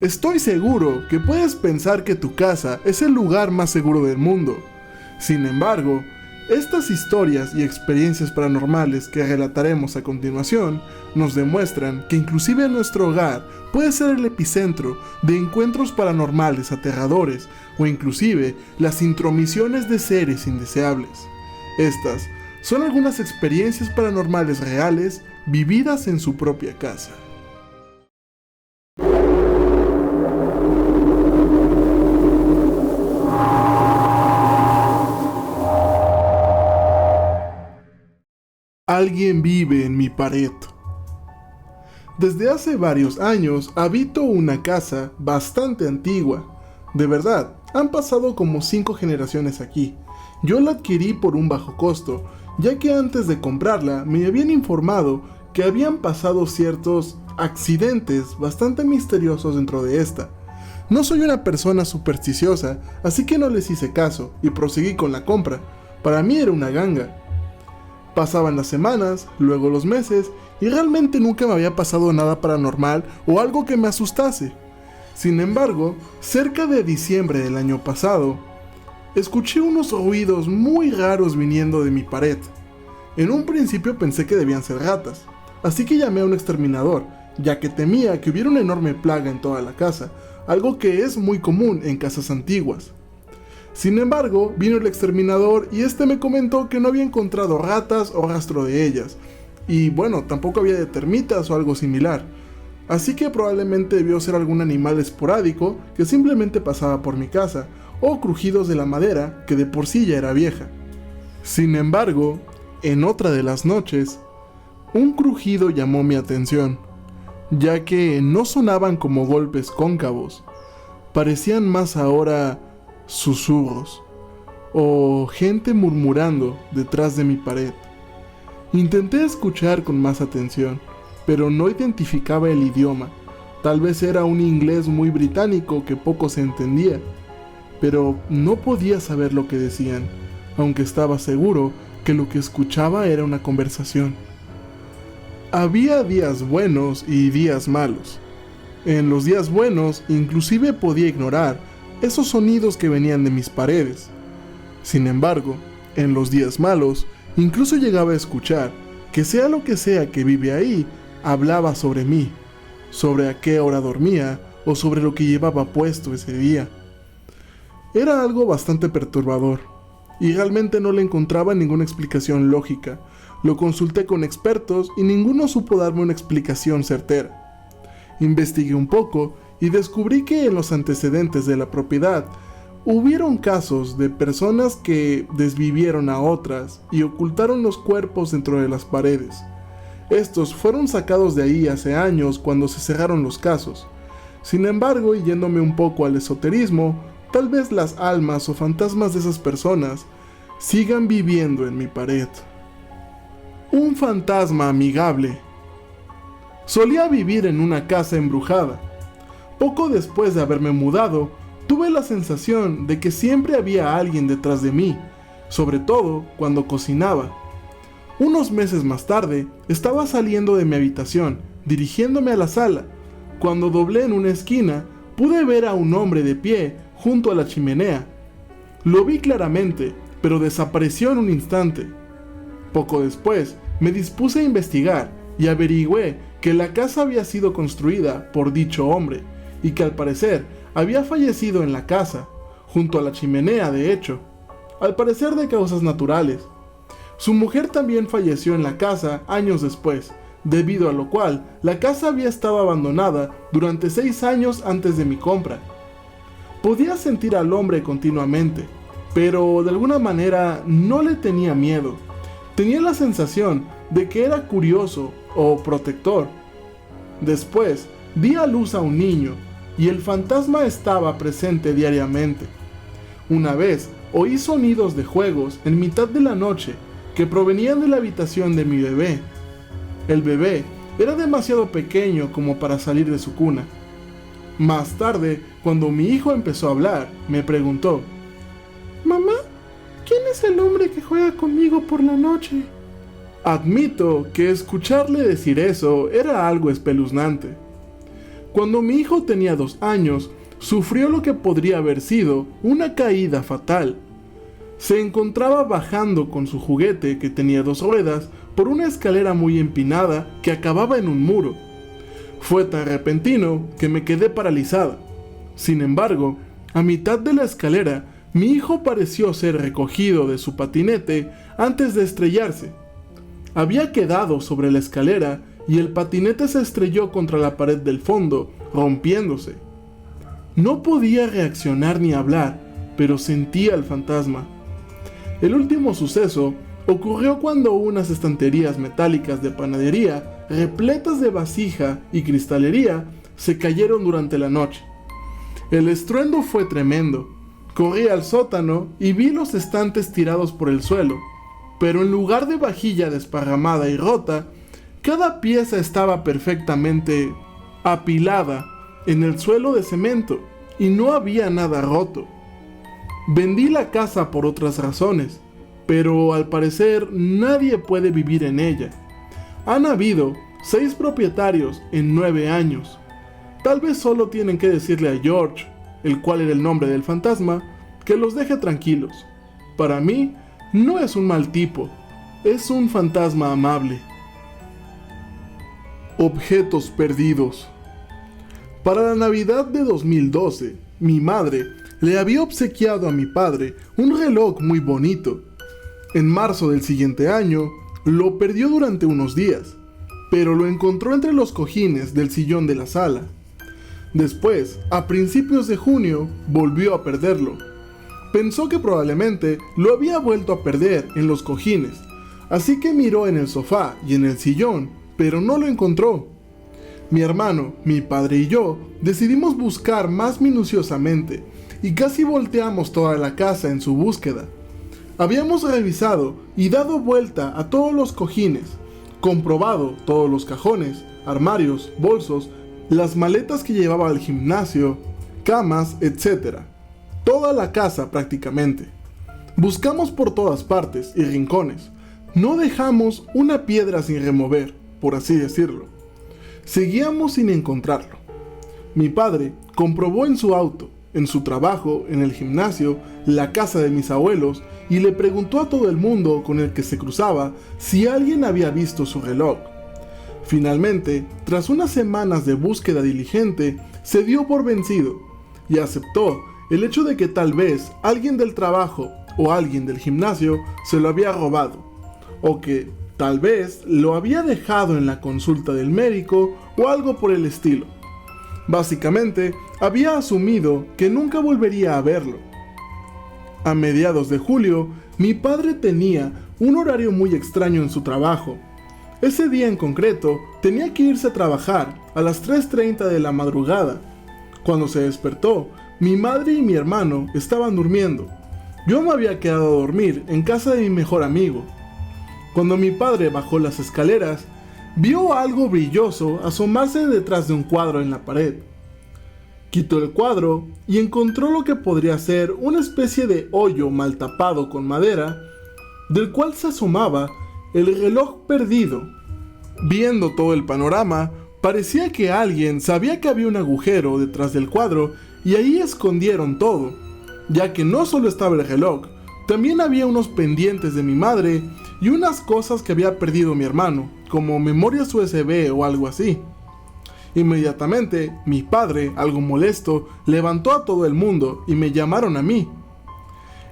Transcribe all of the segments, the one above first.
Estoy seguro que puedes pensar que tu casa es el lugar más seguro del mundo. Sin embargo, estas historias y experiencias paranormales que relataremos a continuación nos demuestran que inclusive nuestro hogar puede ser el epicentro de encuentros paranormales aterradores o inclusive las intromisiones de seres indeseables. Estas son algunas experiencias paranormales reales vividas en su propia casa. Alguien vive en mi pared. Desde hace varios años habito una casa bastante antigua. De verdad, han pasado como 5 generaciones aquí. Yo la adquirí por un bajo costo, ya que antes de comprarla me habían informado que habían pasado ciertos accidentes bastante misteriosos dentro de esta. No soy una persona supersticiosa, así que no les hice caso y proseguí con la compra. Para mí era una ganga. Pasaban las semanas, luego los meses, y realmente nunca me había pasado nada paranormal o algo que me asustase. Sin embargo, cerca de diciembre del año pasado, escuché unos ruidos muy raros viniendo de mi pared. En un principio pensé que debían ser ratas, así que llamé a un exterminador, ya que temía que hubiera una enorme plaga en toda la casa, algo que es muy común en casas antiguas. Sin embargo, vino el exterminador y este me comentó que no había encontrado ratas o rastro de ellas. Y bueno, tampoco había de termitas o algo similar. Así que probablemente debió ser algún animal esporádico que simplemente pasaba por mi casa, o crujidos de la madera que de por sí ya era vieja. Sin embargo, en otra de las noches, un crujido llamó mi atención, ya que no sonaban como golpes cóncavos, parecían más ahora susurros o gente murmurando detrás de mi pared. Intenté escuchar con más atención, pero no identificaba el idioma. Tal vez era un inglés muy británico que poco se entendía, pero no podía saber lo que decían, aunque estaba seguro que lo que escuchaba era una conversación. Había días buenos y días malos. En los días buenos inclusive podía ignorar esos sonidos que venían de mis paredes. Sin embargo, en los días malos, incluso llegaba a escuchar que sea lo que sea que vive ahí, hablaba sobre mí, sobre a qué hora dormía o sobre lo que llevaba puesto ese día. Era algo bastante perturbador, y realmente no le encontraba ninguna explicación lógica. Lo consulté con expertos y ninguno supo darme una explicación certera. Investigué un poco y descubrí que en los antecedentes de la propiedad hubieron casos de personas que desvivieron a otras y ocultaron los cuerpos dentro de las paredes. Estos fueron sacados de ahí hace años cuando se cerraron los casos. Sin embargo, y yéndome un poco al esoterismo, tal vez las almas o fantasmas de esas personas sigan viviendo en mi pared. Un fantasma amigable. Solía vivir en una casa embrujada. Poco después de haberme mudado, tuve la sensación de que siempre había alguien detrás de mí, sobre todo cuando cocinaba. Unos meses más tarde, estaba saliendo de mi habitación, dirigiéndome a la sala. Cuando doblé en una esquina, pude ver a un hombre de pie junto a la chimenea. Lo vi claramente, pero desapareció en un instante. Poco después, me dispuse a investigar y averigüé que la casa había sido construida por dicho hombre, y que al parecer había fallecido en la casa, junto a la chimenea de hecho, al parecer de causas naturales. Su mujer también falleció en la casa años después, debido a lo cual la casa había estado abandonada durante 6 años antes de mi compra. Podía sentir al hombre continuamente, pero de alguna manera no le tenía miedo. Tenía la sensación de que era curioso o protector. Después, di a luz a un niño, y el fantasma estaba presente diariamente. Una vez oí sonidos de juegos en mitad de la noche que provenían de la habitación de mi bebé. El bebé era demasiado pequeño como para salir de su cuna. Más tarde, cuando mi hijo empezó a hablar, me preguntó: «Mamá, ¿quién es el hombre que juega conmigo por la noche?». Admito que escucharle decir eso era algo espeluznante. Cuando mi hijo tenía 2 años, sufrió lo que podría haber sido una caída fatal. Se encontraba bajando con su juguete, que tenía 2 ruedas, por una escalera muy empinada que acababa en un muro. Fue tan repentino que me quedé paralizada. Sin embargo, a mitad de la escalera, mi hijo pareció ser recogido de su patinete antes de estrellarse. Había quedado sobre la escalera y el patinete se estrelló contra la pared del fondo, rompiéndose. No podía reaccionar ni hablar, pero sentía el fantasma. El último suceso ocurrió cuando unas estanterías metálicas de panadería, repletas de vasija y cristalería, se cayeron durante la noche. El estruendo fue tremendo. Corrí al sótano y vi los estantes tirados por el suelo, pero en lugar de vajilla desparramada y rota, cada pieza estaba perfectamente apilada en el suelo de cemento y no había nada roto. Vendí la casa por otras razones, pero al parecer nadie puede vivir en ella. Han habido 6 propietarios en 9 años. Tal vez solo tienen que decirle a George, el cual era el nombre del fantasma, que los deje tranquilos. Para mí, no es un mal tipo, es un fantasma amable. Objetos perdidos. Para la Navidad de 2012, mi madre le había obsequiado a mi padre un reloj muy bonito. En marzo del siguiente año, lo perdió durante unos días, pero lo encontró entre los cojines del sillón de la sala. Después, a principios de junio, volvió a perderlo. Pensó que probablemente lo había vuelto a perder en los cojines, así que miró en el sofá y en el sillón, pero no lo encontró. Mi hermano, mi padre y yo decidimos buscar más minuciosamente y casi volteamos toda la casa en su búsqueda. Habíamos revisado y dado vuelta a todos los cojines, comprobado todos los cajones, armarios, bolsos, las maletas que llevaba al gimnasio, camas, etc. Toda la casa prácticamente. Buscamos por todas partes y rincones. No dejamos una piedra sin remover, por así decirlo. Seguíamos sin encontrarlo. Mi padre comprobó en su auto, en su trabajo, en el gimnasio, la casa de mis abuelos, y le preguntó a todo el mundo con el que se cruzaba si alguien había visto su reloj. Finalmente, tras unas semanas de búsqueda diligente, se dio por vencido y aceptó el hecho de que tal vez alguien del trabajo o alguien del gimnasio se lo había robado, o que tal vez lo había dejado en la consulta del médico o algo por el estilo. Básicamente, había asumido que nunca volvería a verlo. A mediados de julio, mi padre tenía un horario muy extraño en su trabajo. Ese día en concreto, tenía que irse a trabajar a las 3:30 de la madrugada. Cuando se despertó, mi madre y mi hermano estaban durmiendo. Yo me había quedado a dormir en casa de mi mejor amigo. Cuando mi padre bajó las escaleras, vio algo brilloso asomarse detrás de un cuadro en la pared. Quitó el cuadro y encontró lo que podría ser una especie de hoyo mal tapado con madera, del cual se asomaba el reloj perdido. Viendo todo el panorama, parecía que alguien sabía que había un agujero detrás del cuadro y ahí escondieron todo, ya que no solo estaba el reloj, también había unos pendientes de mi madre y unas cosas que había perdido mi hermano, como memorias USB o algo así. Inmediatamente, mi padre, algo molesto, levantó a todo el mundo y me llamaron a mí.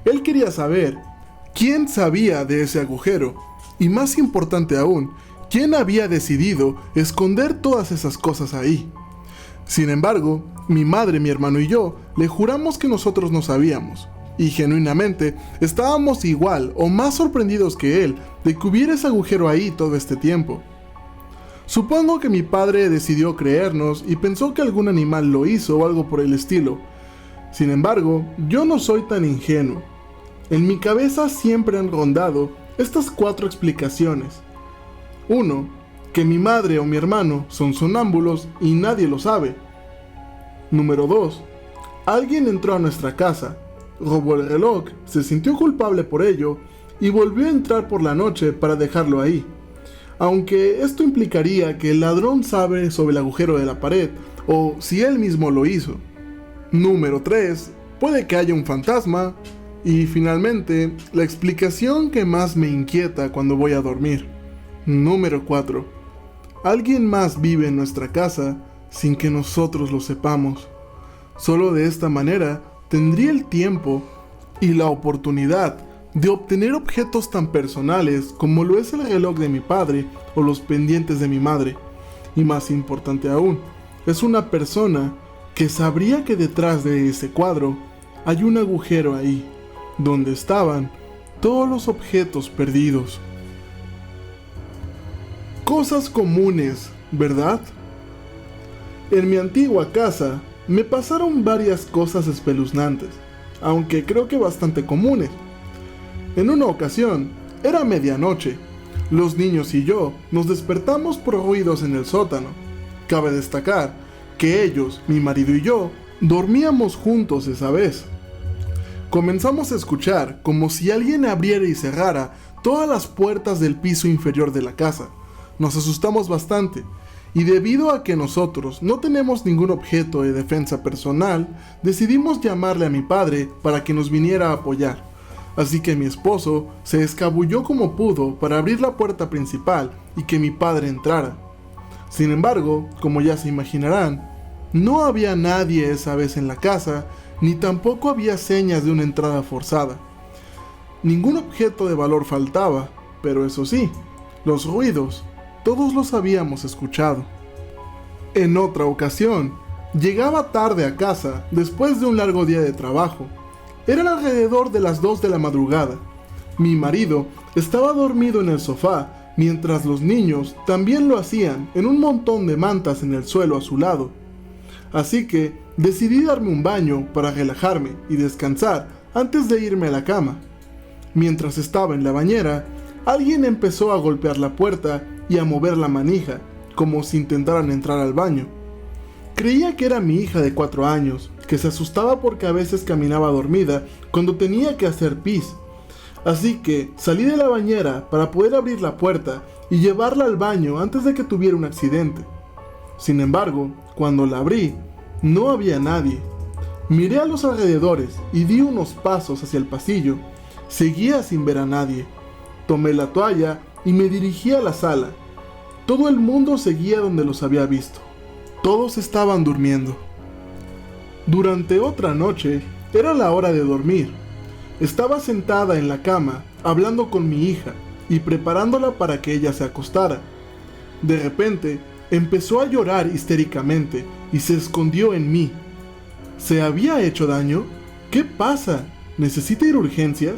Él quería saber quién sabía de ese agujero y, más importante aún, quién había decidido esconder todas esas cosas ahí. Sin embargo, mi madre, mi hermano y yo le juramos que nosotros no sabíamos, y genuinamente estábamos igual o más sorprendidos que él de que hubiera ese agujero ahí todo este tiempo. Supongo que mi padre decidió creernos y pensó que algún animal lo hizo o algo por el estilo. Sin embargo, yo no soy tan ingenuo. En mi cabeza siempre han rondado estas 4 explicaciones. 1. Que mi madre o mi hermano son sonámbulos y nadie lo sabe. Número 2. Alguien entró a nuestra casa, robó el reloj, se sintió culpable por ello y volvió a entrar por la noche para dejarlo ahí. Aunque esto implicaría que el ladrón sabe sobre el agujero de la pared o si él mismo lo hizo. Número 3. Puede que haya un fantasma. Y finalmente, la explicación que más me inquieta cuando voy a dormir. Número 4. Alguien más vive en nuestra casa sin que nosotros lo sepamos. Solo de esta manera tendría el tiempo y la oportunidad de obtener objetos tan personales como lo es el reloj de mi padre o los pendientes de mi madre. Y más importante aún, es una persona que sabría que detrás de ese cuadro hay un agujero ahí, donde estaban todos los objetos perdidos. Cosas comunes, ¿verdad? En mi antigua casa me pasaron varias cosas espeluznantes, aunque creo que bastante comunes. En una ocasión, era medianoche, los niños y yo nos despertamos por ruidos en el sótano. Cabe destacar que ellos, mi marido y yo, dormíamos juntos esa vez. Comenzamos a escuchar como si alguien abriera y cerrara todas las puertas del piso inferior de la casa. Nos asustamos bastante, y debido a que nosotros no tenemos ningún objeto de defensa personal, decidimos llamarle a mi padre para que nos viniera a apoyar. Así que mi esposo se escabulló como pudo para abrir la puerta principal y que mi padre entrara. Sin embargo, como ya se imaginarán, no había nadie esa vez en la casa, ni tampoco había señas de una entrada forzada. Ningún objeto de valor faltaba, pero eso sí, los ruidos, todos los habíamos escuchado. En otra ocasión, llegaba tarde a casa después de un largo día de trabajo. Eran alrededor de las 2 de la madrugada. Mi marido estaba dormido en el sofá, mientras los niños también lo hacían en un montón de mantas en el suelo a su lado. Así que decidí darme un baño para relajarme y descansar antes de irme a la cama. Mientras estaba en la bañera, alguien empezó a golpear la puerta y a mover la manija, como si intentaran entrar al baño. Creía que era mi hija de 4 años, que se asustaba porque a veces caminaba dormida cuando tenía que hacer pis. Así que salí de la bañera para poder abrir la puerta y llevarla al baño antes de que tuviera un accidente. Sin embargo, cuando la abrí, no había nadie. Miré a los alrededores y di unos pasos hacia el pasillo. Seguía sin ver a nadie. Tomé la toalla y me dirigí a la sala. Todo el mundo seguía donde los había visto. Todos estaban durmiendo. Durante otra noche, era la hora de dormir. Estaba sentada en la cama, hablando con mi hija y preparándola para que ella se acostara. De repente, empezó a llorar histéricamente y se escondió en mí. ¿Se había hecho daño? ¿Qué pasa? ¿Necesita ir a urgencias?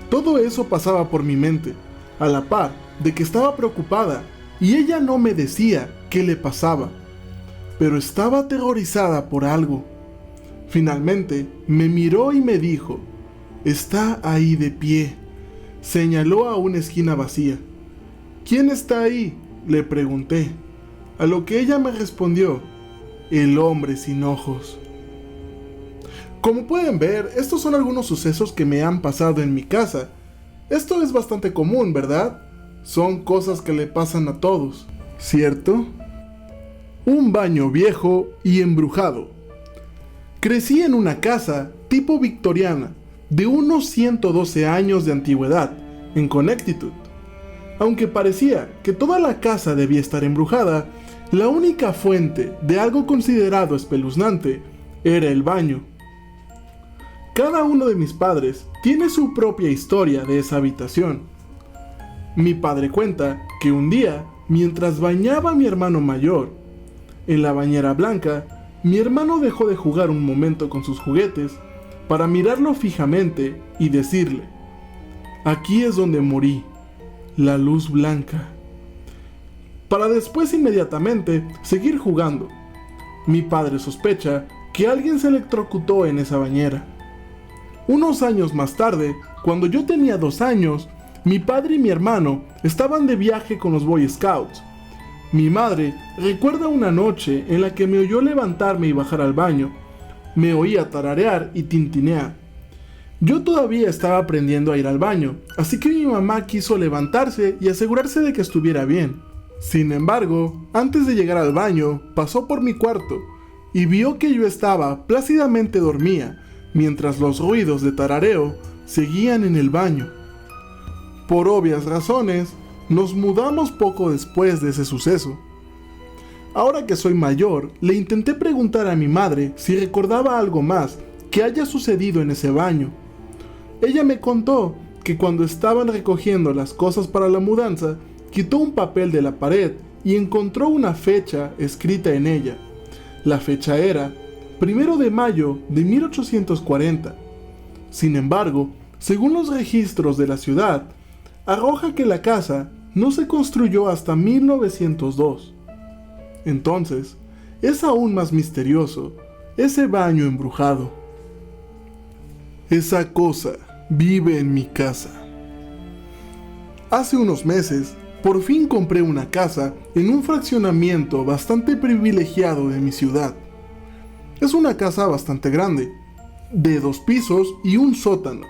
Todo eso pasaba por mi mente, a la par de que estaba preocupada y ella no me decía qué le pasaba, pero estaba aterrorizada por algo. Finalmente me miró y me dijo: «Está ahí de pie». Señaló a una esquina vacía. «¿Quién está ahí?», le pregunté, a lo que ella me respondió: «El hombre sin ojos». Como pueden ver, estos son algunos sucesos que me han pasado en mi casa. Esto es bastante común, ¿verdad? Son cosas que le pasan a todos, ¿cierto? Un baño viejo y embrujado. Crecí en una casa tipo victoriana, de unos 112 años de antigüedad, en Connecticut. Aunque parecía que toda la casa debía estar embrujada, la única fuente de algo considerado espeluznante era el baño. Cada uno de mis padres tiene su propia historia de esa habitación. Mi padre cuenta que un día, mientras bañaba a mi hermano mayor, en la bañera blanca, mi hermano dejó de jugar un momento con sus juguetes para mirarlo fijamente y decirle: «Aquí es donde morí, la luz blanca», para después inmediatamente seguir jugando. Mi padre sospecha que alguien se electrocutó en esa bañera. Unos años más tarde, cuando yo tenía 2 años, mi padre y mi hermano estaban de viaje con los Boy Scouts. Mi madre recuerda una noche en la que me oyó levantarme y bajar al baño. Me oía tararear y tintinear. Yo todavía estaba aprendiendo a ir al baño, así que mi mamá quiso levantarse y asegurarse de que estuviera bien. Sin embargo, antes de llegar al baño, pasó por mi cuarto, y vio que yo estaba plácidamente dormida, mientras los ruidos de tarareo seguían en el baño. Por obvias razones, nos mudamos poco después de ese suceso. Ahora que soy mayor, le intenté preguntar a mi madre si recordaba algo más que haya sucedido en ese baño. Ella me contó que cuando estaban recogiendo las cosas para la mudanza, quitó un papel de la pared y encontró una fecha escrita en ella. La fecha era 1 de mayo de 1840. Sin embargo, según los registros de la ciudad, arroja que la casa no se construyó hasta 1902. Entonces, es aún más misterioso ese baño embrujado. Esa cosa vive en mi casa. Hace unos meses, por fin compré una casa en un fraccionamiento bastante privilegiado de mi ciudad. Es una casa bastante grande, de 2 pisos y un sótano.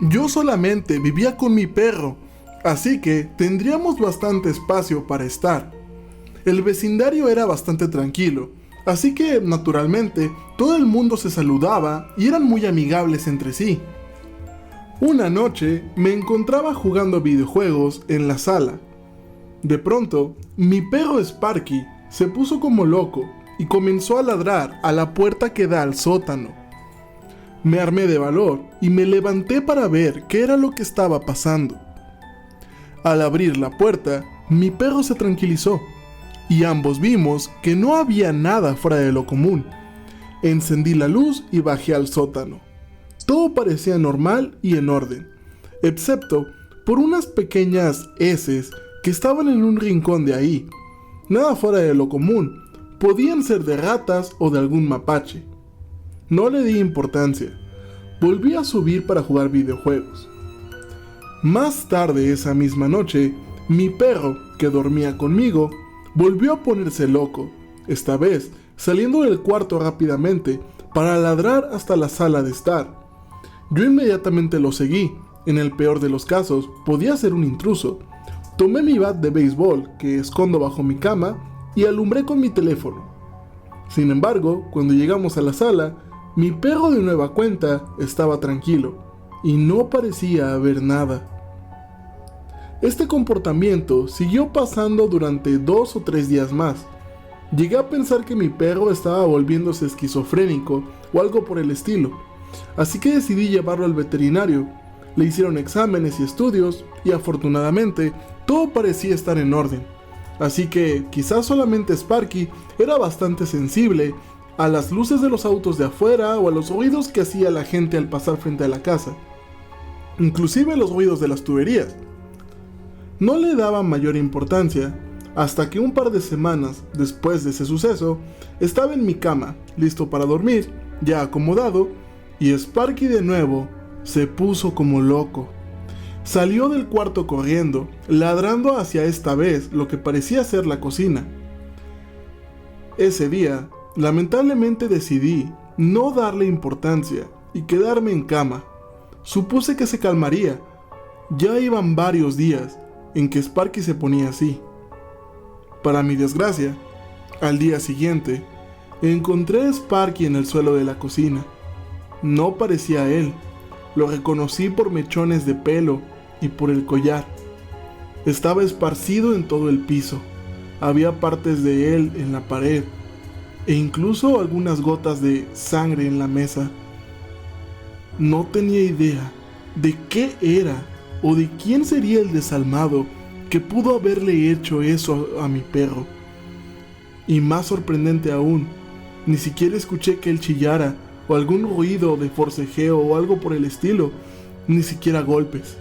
Yo solamente vivía con mi perro, así que tendríamos bastante espacio para estar. El vecindario era bastante tranquilo, así que naturalmente todo el mundo se saludaba y eran muy amigables entre sí. Una noche me encontraba jugando videojuegos en la sala. De pronto, mi perro Sparky se puso como loco y comenzó a ladrar a la puerta que da al sótano. Me armé de valor y me levanté para ver qué era lo que estaba pasando. Al abrir la puerta, mi perro se tranquilizó y ambos vimos que no había nada fuera de lo común. Encendí la luz y bajé al sótano. Todo parecía normal y en orden, excepto por unas pequeñas heces que estaban en un rincón de ahí. Nada fuera de lo común, podían ser de ratas o de algún mapache. No le di importancia. Volví a subir para jugar videojuegos. Más tarde esa misma noche, mi perro, que dormía conmigo, volvió a ponerse loco, esta vez saliendo del cuarto rápidamente para ladrar hasta la sala de estar. Yo inmediatamente lo seguí. En el peor de los casos, podía ser un intruso. Tomé mi bat de béisbol, que escondo bajo mi cama, y alumbré con mi teléfono. Sin embargo, cuando llegamos a la sala, mi perro de nueva cuenta estaba tranquilo, y no parecía haber nada. Este comportamiento siguió pasando durante 2 o 3 días más. Llegué a pensar que mi perro estaba volviéndose esquizofrénico o algo por el estilo, así que decidí llevarlo al veterinario. Le hicieron exámenes y estudios, y afortunadamente todo parecía estar en orden. Así que quizás solamente Sparky era bastante sensible a las luces de los autos de afuera o a los ruidos que hacía la gente al pasar frente a la casa, inclusive los ruidos de las tuberías. No le daba mayor importancia, hasta que un par de semanas después de ese suceso, estaba en mi cama, listo para dormir, ya acomodado, y Sparky de nuevo se puso como loco. Salió del cuarto corriendo, ladrando hacia esta vez lo que parecía ser la cocina. Ese día, lamentablemente decidí no darle importancia y quedarme en cama. Supuse que se calmaría. Ya iban varios días en que Sparky se ponía así. Para mi desgracia, al día siguiente, encontré a Sparky en el suelo de la cocina. No parecía él. Lo reconocí por mechones de pelo y por el collar. Estaba esparcido en todo el piso. Había partes de él en la pared e incluso algunas gotas de sangre en la mesa. No tenía idea de qué era o de quién sería el desalmado que pudo haberle hecho eso a mi perro. Y más sorprendente aún, ni siquiera escuché que él chillara o algún ruido de forcejeo o algo por el estilo, ni siquiera golpes.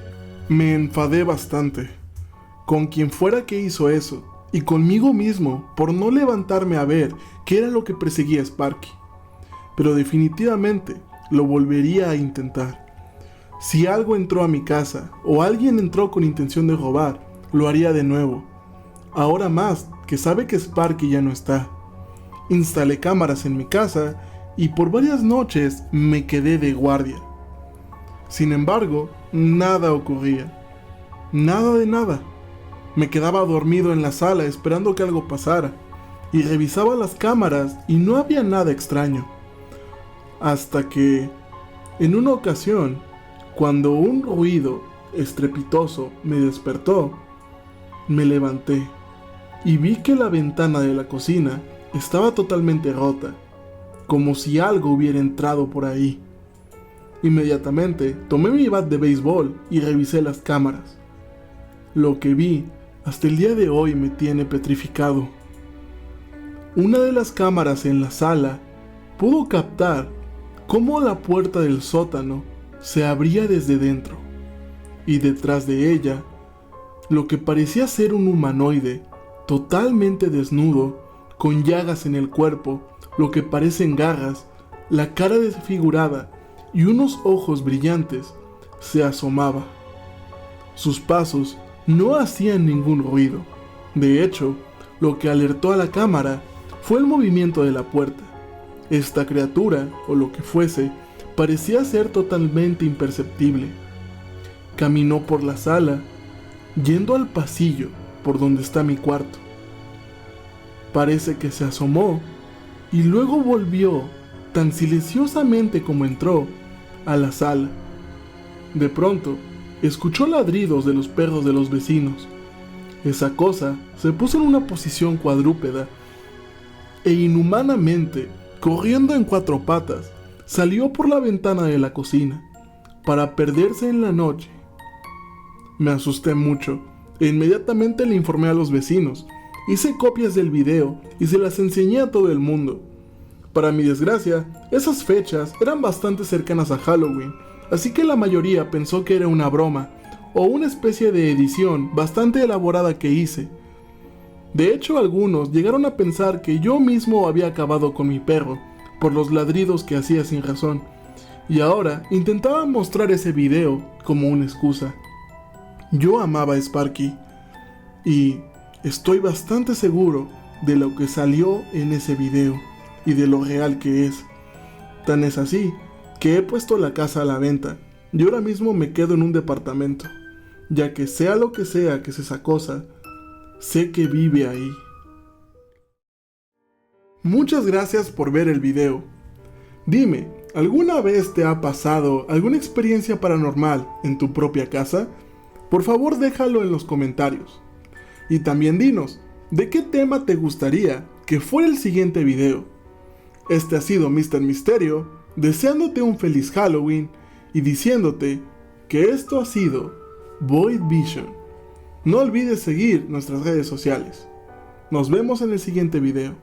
Me enfadé bastante con quien fuera que hizo eso y conmigo mismo por no levantarme a ver qué era lo que perseguía a Sparky. Pero definitivamente lo volvería a intentar. Si algo entró a mi casa o alguien entró con intención de robar, lo haría de nuevo. Ahora más que sabe que Sparky ya no está. Instalé cámaras en mi casa y por varias noches me quedé de guardia. Sin embargo, nada ocurría. Nada de nada. Me quedaba dormido en la sala esperando que algo pasara. y revisaba las cámaras y no había nada extraño. Hasta que, en una ocasión, cuando un ruido estrepitoso me despertó, me levanté y vi que la ventana de la cocina estaba totalmente rota, como si algo hubiera entrado por ahí. Inmediatamente tomé mi bat de béisbol y revisé las cámaras. Lo que vi hasta el día de hoy me tiene petrificado. Una de las cámaras en la sala pudo captar cómo la puerta del sótano se abría desde dentro, y detrás de ella, lo que parecía ser un humanoide totalmente desnudo, con llagas en el cuerpo, lo que parecen garras, la cara desfigurada y unos ojos brillantes, se asomaba. Sus pasos no hacían ningún ruido. De hecho, lo que alertó a la cámara fue el movimiento de la puerta. Esta criatura, o lo que fuese, parecía ser totalmente imperceptible. Caminó por la sala, yendo al pasillo por donde está mi cuarto. Parece que se asomó y luego volvió tan silenciosamente como entró a la sala. De pronto, escuchó ladridos de los perros de los vecinos. Esa cosa se puso en una posición cuadrúpeda e inhumanamente, corriendo en 4 patas, salió por la ventana de la cocina para perderse en la noche. Me asusté mucho e inmediatamente le informé a los vecinos. Hice copias del video y se las enseñé a todo el mundo. Para mi desgracia, esas fechas eran bastante cercanas a Halloween, así que la mayoría pensó que era una broma o una especie de edición bastante elaborada que hice. De hecho, algunos llegaron a pensar que yo mismo había acabado con mi perro por los ladridos que hacía sin razón, y ahora intentaban mostrar ese video como una excusa. Yo amaba a Sparky y estoy bastante seguro de lo que salió en ese video y de lo real que es. Tan es así que he puesto la casa a la venta y ahora mismo me quedo en un departamento, ya que sea lo que sea que es esa cosa, sé que vive ahí. Muchas gracias por ver el video. Dime, ¿alguna vez te ha pasado alguna experiencia paranormal en tu propia casa? Por favor, déjalo en los comentarios. Y también dinos, ¿de qué tema te gustaría que fuera el siguiente video? Este ha sido Mr. Misterio, deseándote un feliz Halloween y diciéndote que esto ha sido Void Vision. No olvides seguir nuestras redes sociales. Nos vemos en el siguiente video.